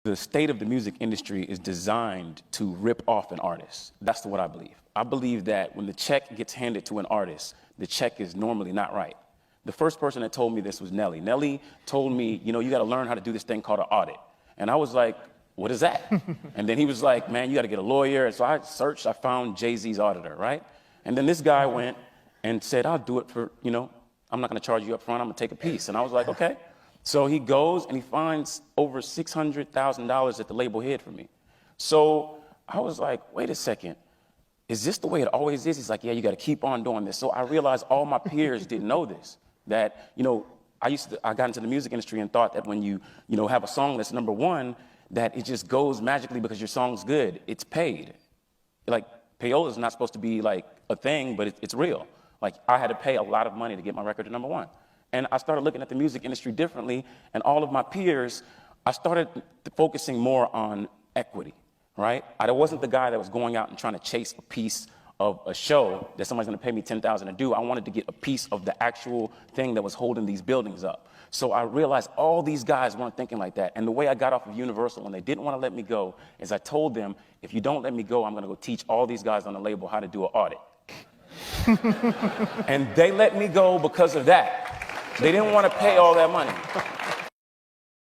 the state of the music industry is designed to rip off an artist. That's what I believe. I believe that when the check gets handed to an artist, the check is normally not right. The first person that told me this was Nelly. Nelly told me, you know, you got to learn how to do this thing called an audit. And I was like, what is that? And then he was like, man, you got to get a lawyer. And so I searched, I found Jay-Z's auditor, right? And then this guy went and said, I'll do it for, you know, I'm not going to charge you up front. I'm going to take a piece. And I was like, okay. So he goes and he finds over $600,000 that the label hid from me. So I was like, wait a second. Is this the way it always is? He's like, yeah, you got to keep on doing this. So I realized all my peers didn't know this, that, you know, I got into the music industry and thought that when you have a song that's #1, that it just goes magically because your song's good. It's paid. Like, payola is not supposed to be like a thing, but it's real. Like, I had to pay a lot of money to get my record to #1. And I started looking at the music industry differently, and all of my peers, I started focusing more on equity. Right? I wasn't the guy that was going out and trying to chase a piece of a show that somebody's going to pay me $10,000 to do. I wanted to get a piece of the actual thing that was holding these buildings up. So I realized all these guys weren't thinking like that. And the way I got off of Universal when they didn't want to let me go is I told them, if you don't let me go, I'm going to go teach all these guys on the label how to do an audit. And they let me go because of that. They didn't want to pay all that money.